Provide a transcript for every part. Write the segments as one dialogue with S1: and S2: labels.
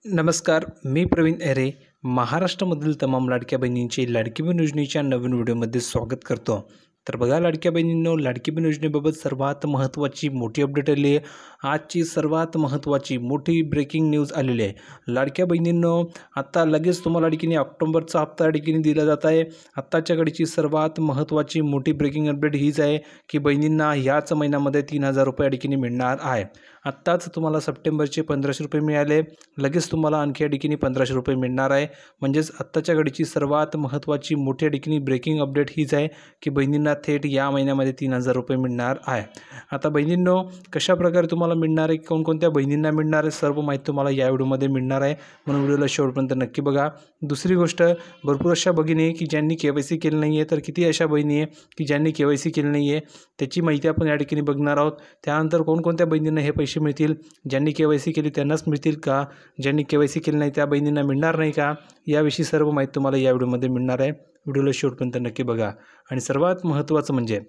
S1: नमस्कार, मी प्रवीण एरे. महाराष्ट्रामधील तमाम लाडक्या बहिणींचे लाडकी बहीण योजनेच्या नवीन व्हिडिओमध्ये स्वागत करतो. तर बघा लाडक्या बहिणींनो, लाडकी बहीण योजनेबाबत सर्वात महत्त्वाची मोठी अपडेट आली आहे. आजची सर्वात महत्त्वाची मोठी ब्रेकिंग न्यूज आलेली आहे. लाडक्या बहिणींनो, आता लगेच तुम्हाला लाडकीने ऑक्टोबरचा हप्ता लाडकीने दिला जात आहे. आत्ताच्या घडीची सर्वात महत्त्वाची मोठी ब्रेकिंग अपडेट हीच आहे की बहिणींना ह्याच महिन्यामध्ये 3,000 रुपये लाडकीने मिळणार आहे. आत्ताच तुम्हाला सप्टेंबरचे 1,500 रुपये मिळाले, लगेच तुम्हाला आणखी लाडकीने 1,500 रुपये मिळणार आहे. म्हणजेच आत्ताच्या घडीची सर्वात महत्त्वाची मोठी लाडकीने ब्रेकिंग अपडेट हीच आहे की बहिणींना थेट या महिन्यामध्ये 3,000 रुपये मिळणार आहे. आता बहिणींनो, कशाप्रकारे तुम्हाला मिळणार आहे, कोणकोणत्या बहिणींना मिळणार आहे, सर्व माहिती तुम्हाला या व्हिडिओमध्ये मिळणार आहे. म्हणून व्हिडिओला शेवटपर्यंत नक्की बघा. दुसरी गोष्ट, भरपूर अशा भगिनी की ज्यांनी KYC केलं नाही आहे, तर किती अशा बहिणी आहे की ज्यांनी KYC केलं नाही आहे, त्याची माहिती आपण या ठिकाणी बघणार आहोत. त्यानंतर कोणकोणत्या बहिणींना हे पैसे मिळतील, ज्यांनी KYC केली त्यांनाच मिळतील का, ज्यांनी KYC केलं नाही त्या बहिणींना मिळणार नाही का, याविषयी सर्व माहिती तुम्हाला या व्हिडिओमध्ये मिळणार आहे. व्हिडिओला शेवटपर्यंत नक्की बघा. आणि सर्वात महत्त्वाचं म्हणजे,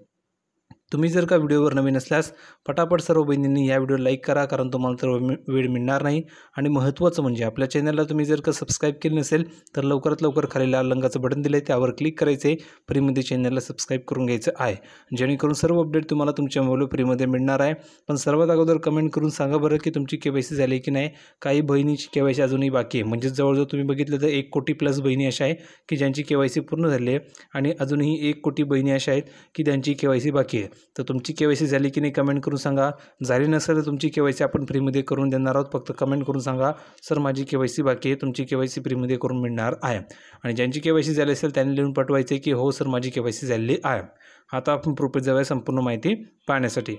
S1: तुम्ही जर का व्हिडिओवर नवीन असल्यास पटापट सर्व बहिणींनी या व्हिडिओ लाईक करा, कारण तुम्हाला तर वेळ मिळणार नाही. आणि महत्त्वाचं म्हणजे, आपल्या चॅनलला तुम्ही जर का सबस्क्राईब केलं नसेल तर लवकरात लवकर खाली लाल रंगाचं बटन दिलं आहे, त्यावर क्लिक करायचं आहे. फ्रीमध्ये चॅनलला सबस्क्राईब करून घ्यायचं आहे, जेणेकरून सर्व अपडेट तुम्हाला तुमच्या मोबाईलवर फ्रीमध्ये मिळणार आहे. पण सर्वात अगोदर कमेंट करून सांगा बरं की तुमची KYC झाली की नाही. काही बहिणीची KYC अजूनही बाकी आहे. म्हणजे जवळजवळ तुम्ही बघितलं तर 1 कोटी प्लस बहिणी अशा आहे की ज्यांची KYC पूर्ण झाली आहे, आणि अजूनही 1 कोटी बहिणी अशा आहेत की त्यांची KYC बाकी आहे. तर तुमची KYC झाली की नाही कमेंट करून सांगा. झाली नसेल तर तुमची KYC आपण फ्रीमध्ये करून देणार आहोत. फक्त कमेंट करून सांगा, सर माझी KYC बाकी आहे, तुमची KYC फ्रीमध्ये करून मिळणार आहे. आणि ज्यांची KYC झाली असेल त्यांनी लिहून पाठवायचे की हो सर माझी KYC झालेली आहे. आता आपण प्रूफमध्ये जाऊया संपूर्ण माहिती पाहण्यासाठी.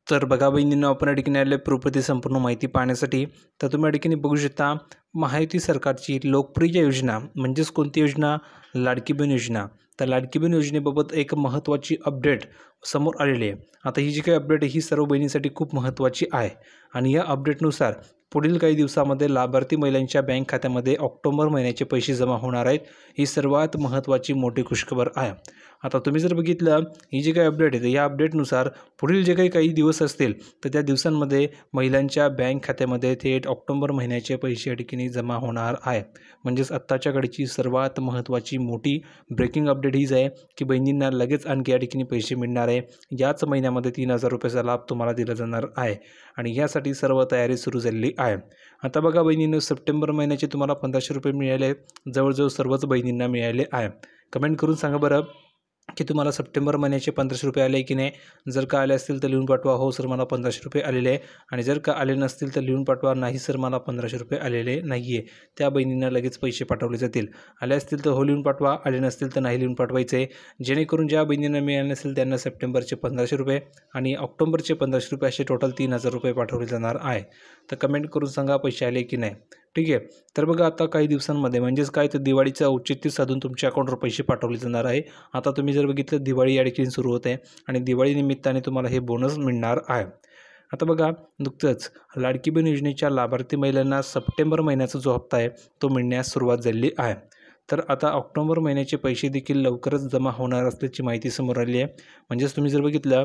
S1: तर बघा बहिणींनो, आपण या ठिकाणी आले प्रूफमध्ये संपूर्ण माहिती पाहण्यासाठी. तर तुम्ही या ठिकाणी बघू शकता, महायुती सरकारची लोकप्रिय योजना म्हणजेच कोणती योजना, लाडकी बहीण योजना. तर लाडकी बहीण योजनेबाबत एक महत्त्वाची अपडेट समोर आलेली आहे. आता ही जी काही अपडेट आहे ही सर्व बहिणींसाठी खूप महत्त्वाची आहे. आणि या अपडेटनुसार पुढील काही दिवसामध्ये लाभार्थी महिलांच्या बँक खात्यामध्ये ऑक्टोबर महिन्याचे पैसे जमा होणार आहेत. ही सर्वात महत्त्वाची मोठी खुशखबर आहे. आता तुम्ही जर बघितलं, ही जी काही अपडेट आहे या अपडेटनुसार पुढील जे काही दिवस असतील तर त्या दिवसांमध्ये महिलांच्या बँक खात्यामध्ये थेट ऑक्टोबर महिन्याचे पैसे या ठिकाणी जमा होणार आहेत. म्हणजेच आत्ताच्या घडीची सर्वात महत्त्वाची मोठी ब्रेकिंग अपडेट हीच आहे की बहिणींना लगेच आणखी या ठिकाणी पैसे मिळणार आहे. याच महिन्यामध्ये 3,000 रुपयाचा लाभ तुम्हाला दिला जाणार आहे. आणि यासाठी सर्व तयारी सुरू झालेली आहे. आता बघा बहिणींनो, सप्टेंबर महिन्याचे तुम्हाला 1,500 रुपये मिळाले, जवळजवळ सर्वच बहिणींना मिळाले आहे. कमेंट करून सांगा बरं की तुम्हाला सप्टेंबर महिन्याचे 1,500 रुपये आले की नाही. जर का आले असतील तर लिहून पाठवा हो सर मला 1,500 रुपये आलेले आहे. आणि जर का आले नसतील तर लिहून पाठवा नाही सर मला 1,500 रुपये आलेले नाही आहे. त्या बहिणींना लगेच पैसे पाठवले जातील. आले असतील तर हो लिहून पाठवा, आले नसतील तर नाही लिहून पाठवायचे आहे. जेणेकरून ज्या बहिणींना मिळाले नसेल त्यांना सप्टेंबरचे 1,500 रुपये आणि ऑक्टोबरचे 1,500 रुपये असे टोटल 3,000 रुपये पाठवले जाणार आहे. तर कमेंट करून सांगा पैसे आले की नाही. ठीक आहे. तर बघा, आता काही दिवसांमध्ये म्हणजेच काय तर दिवाळीचं औचित्य साधून तुमच्या अकाउंटवर पैसे पाठवले जाणार आहे. आता तुम्ही जर बघितलं, दिवाळी या ठिकाणी सुरू होत आहे आणि दिवाळी निमित्ताने तुम्हाला हे बोनस मिळणार आहे. आता बघा, नुकतंच लाडकी बहीण योजनेच्या लाभार्थी महिलांना सप्टेंबर महिन्याचा जो हप्ता आहे तो मिळण्यास सुरुवात झालेली आहे. तर आता ऑक्टोबर महिन्याचे पैसे देखील लवकरच जमा होणार असल्याची माहिती समोर आली आहे. म्हणजेच तुम्ही जर बघितलं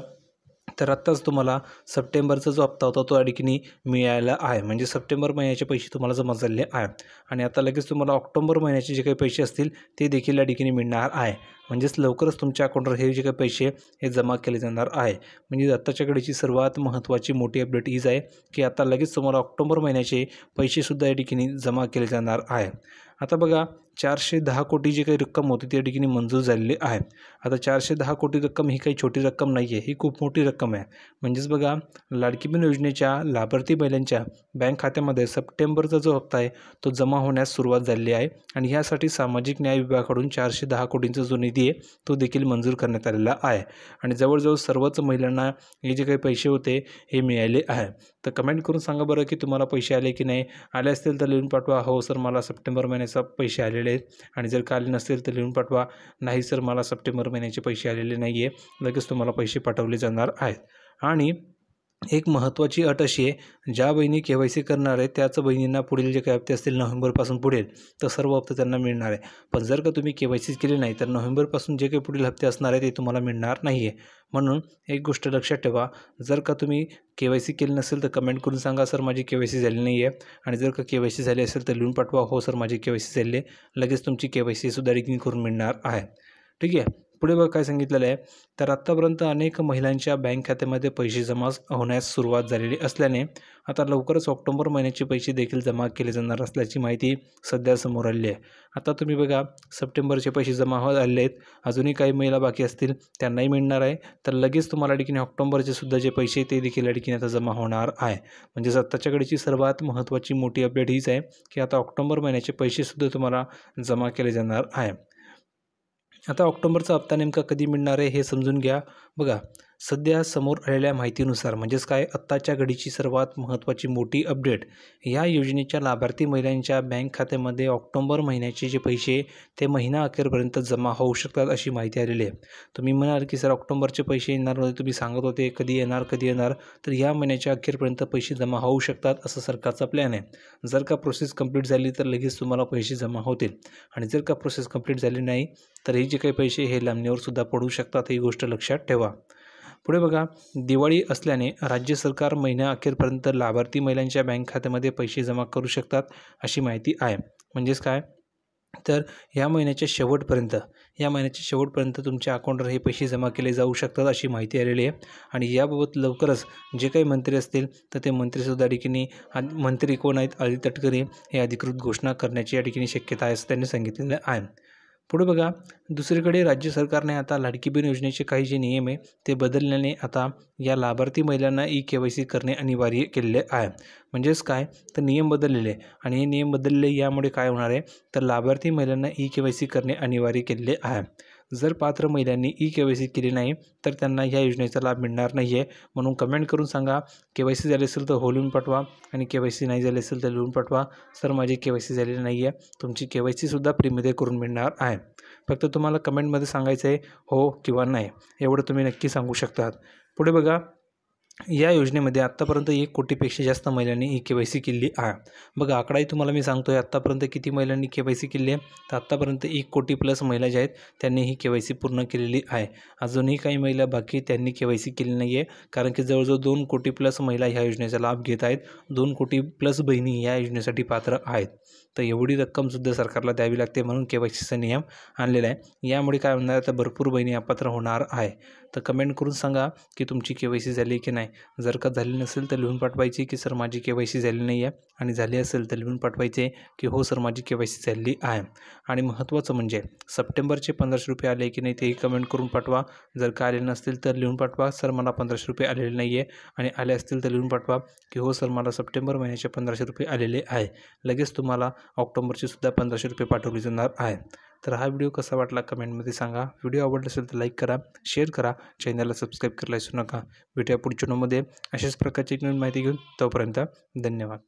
S1: तर आत्ताच तुम्हाला सप्टेंबरचा जो हप्ता होता तो या ठिकाणी मिळाला आहे. म्हणजे सप्टेंबर महिन्याचे पैसे तुम्हाला जमा झालेले आहे. आणि आता लगेच तुम्हाला ऑक्टोबर महिन्याचे जे काही पैसे असतील ते देखील या ठिकाणी मिळणार आहे. म्हणजेच लवकरच तुमच्या अकाउंटवर हे जे काही पैसे हे जमा केले जाणार आहे. म्हणजे आत्ताच्या घडीची सर्वात महत्त्वाची मोठी अपडेट हीच आहे की आता लगेच तुम्हाला ऑक्टोबर महिन्याचे पैसेसुद्धा या ठिकाणी जमा केले जाणार आहे. आता बघा, 410 कोटी जी काही रक्कम होती त्या ठिकाणी मंजूर झालेली आहे. आता 410 कोटी रक्कम ही काही छोटी रक्कम नाही आहे, ही खूप मोठी रक्कम आहे. म्हणजेच बघा, लाडकी बहीण योजनेच्या लाभार्थी महिलांच्या बँक खात्यामध्ये सप्टेंबरचा जो हप्ता आहे तो जमा होण्यास सुरुवात झालेली आहे. आणि यासाठी सामाजिक न्याय विभागाकडून 410 कोटींचा जो निधी आहे तो देखील मंजूर करण्यात आलेला आहे. आणि जवळजवळ सर्वच महिलांना हे जे काही पैसे होते हे मिळाले आहे. तर कमेंट करून सांगा बरं की तुम्हाला पैसे आले की नाही. आले असतील तर लिहून पाठवा हो सर मला सप्टेंबर महिन्याचा पैसे आलेले आहेत. आणि जर का आले नसतील तर लिहून पाठवा नाही सर मला सप्टेंबर महिन्याचे पैसे आलेले नाही आहे. लगेच तुम्हाला पैसे पाठवले जाणार आहेत. आणि एक महत्त्वाची अट अशी आहे, ज्या बहिणी KYC करणार आहेत त्याच बहिणींना पुढील जे काही हप्ते असतील नोव्हेंबरपासून पुढील तर सर्व हप्ते त्यांना मिळणार आहे. पण जर का तुम्ही KYC केले नाही तर नोव्हेंबरपासून जे काही पुढील हप्ते असणार आहेत ते तुम्हाला मिळणार नाही आहे. म्हणून एक गोष्ट लक्षात ठेवा, जर का तुम्ही KYC केली नसेल तर कमेंट करून सांगा सर माझी KYC झाली नाही आहे, आणि जर का KYC झाली असेल तर लिहून पाठवा हो सर माझी KYC झाली आहे. लगेच तुमची KYC सुधारित करून मिळणार आहे. ठीक आहे. पुढे बघा काय सांगितलेलं आहे, तर आत्तापर्यंत अनेक महिलांच्या बँक खात्यामध्ये पैसे जमा होण्यास सुरुवात झालेली असल्याने आता लवकरच ऑक्टोबर महिन्याचे पैसे देखील जमा केले जाणार असल्याची माहिती सध्या समोर आली आहे. आता तुम्ही बघा सप्टेंबरचे पैसे जमा होत आले आहेत, अजूनही काही महिला बाकी असतील त्यांनाही मिळणार आहे. तर लगेच तुम्हाला ठिकाणी ऑक्टोबरचे सुद्धा जे पैसे ते देखील ठिकाणी आता जमा होणार आहे. म्हणजे आत्ताच्या घडीची सर्वात महत्त्वाची मोठी अपडेट हीच आहे की आता ऑक्टोबर महिन्याचे पैसेसुद्धा तुम्हाला जमा केले जाणार आहे. आता ऑक्टोबरचा हप्ता नेमका कधी मिळणार आहे हे समजून घ्या. बघा सध्या समोर आलेल्या माहितीनुसार म्हणजेच काय आत्ताच्या घडीची सर्वात महत्त्वाची मोठी अपडेट, या योजनेच्या लाभार्थी महिलांच्या बँक खात्यामध्ये ऑक्टोबर महिन्याचे जे पैसे ते महिना अखेरपर्यंत जमा होऊ शकतात अशी माहिती आलेली आहे. तुम्ही म्हणाल की सर ऑक्टोबरचे पैसे येणार होते, तुम्ही सांगत होते कधी येणार, तर या महिन्याच्या अखेरपर्यंत पैसे जमा होऊ शकतात असं सरकारचा प्लॅन आहे. जर का प्रोसेस कंप्लीट झाली तर लगेच तुम्हाला पैसे जमा होतील, आणि जर का प्रोसेस कंप्लीट झाली नाही तर हे जे काही पैसे हे लांबणीवर सुद्धा पडू शकतात, ही गोष्ट लक्षात ठेवा. पुढे बघा, दिवाळी असल्याने राज्य सरकार महिन्या अखेरपर्यंत लाभार्थी महिलांच्या बँक खात्यामध्ये पैसे जमा करू शकतात अशी माहिती आहे. म्हणजेच काय, तर या महिन्याच्या शेवटपर्यंत तुमच्या अकाउंटवर हे पैसे जमा केले जाऊ शकतात अशी माहिती आलेली आहे. आणि याबाबत लवकरच जे काही मंत्री असतील तर ते मंत्रीसुद्धा ठिकाणी मंत्री कोण आहेत आदित्य तटकरे हे अधिकृत घोषणा करण्याची या ठिकाणी शक्यता आहे असं त्यांनी सांगितलेलं आहे. पुढे बघा, दुसरीकडे राज्य सरकारने आता लाडकी बहीण योजनेचे काही जे नियम आहे ते बदलल्याने आता या लाभार्थी महिलांना KYC करणे अनिवार्य केलेले आहे. म्हणजेच काय, तर नियम बदललेले आहे, आणि हे नियम बदलले यामुळे काय होणार आहे, तर लाभार्थी महिलांना KYC करणे अनिवार्य केलेले आहे. जर पात्र महिलांनी KYC केली नाही तर त्यांना ह्या योजनेचा लाभ मिळणार नाही आहे. म्हणून कमेंट करून सांगा, KYC झाले असेल तर हो लिहून पाठवा, आणि KYC नाही झाले असेल तर लिहून पाठवा सर माझी KYC झालेली नाही आहे. तुमची KYC सुद्धा फ्रीमध्ये करून मिळणार आहे. फक्त तुम्हाला कमेंटमध्ये सांगायचं आहे हो किंवा नाही, एवढं तुम्ही नक्की सांगू शकतात. पुढे बघा, या योजनेमध्ये आत्तापर्यंत 1 कोटीपेक्षा जास्त महिलांनी KYC केली आहे. बघा आकडाही तुम्हाला मी सांगतो आहे, आत्तापर्यंत किती महिलांनी KYC केली आहे, तर आत्तापर्यंत 1 कोटी प्लस महिला ज्या आहेत त्यांनी ही KYC पूर्ण केलेली आहे. अजूनही काही महिला बाकी त्यांनी KYC केली नाही आहे, कारण की जवळजवळ 2 कोटी प्लस महिला ह्या योजनेचा लाभ घेत आहेत. 2 कोटी प्लस बहिणी या योजनेसाठी पात्र आहेत. तर एवढी रक्कमसुद्धा सरकारला द्यावी लागते, म्हणून KYCचा नियम आणलेला आहे. यामुळे काय होणार, तर भरपूर बहिणी अपात्र होणार आहे. तर कमेंट करून सांगा की तुमची KYC झाली की नाही. जर का झाली नसेल तर लिहून पाठवायची की सर माझी KYC झाली नाही आहे, आणि झाली असेल तर लिहून पाठवायचे की हो सर माझी KYC झाली आहे. आणि महत्त्वाचं म्हणजे सप्टेंबरचे 1500 रुपये आले की नाही तेही कमेंट करून पाठवा. जर का आले नसतील तर लिहून पाठवा सर मला 1500 रुपये आलेले नाही आहे, आणि आले असतील तर लिहून पाठवा की हो सर मला सप्टेंबर महिन्याचे 1500 रुपये आलेले आहे. लगेच तुम्हाला ऑक्टोबरचे सुद्धा 1500 रुपये पाठवले जाणार आहे. तर हा व्हिडिओ कसा वाटला कमेंटमध्ये सांगा. व्हिडिओ आवडला असेल तर लाईक करा, शेअर करा, चॅनलला सबस्क्राईब करायला विसरू नका. भेटूया पुढच्या व्हिडिओमध्ये अशाच प्रकारची नवीन माहिती घेऊन. तोपर्यंत धन्यवाद.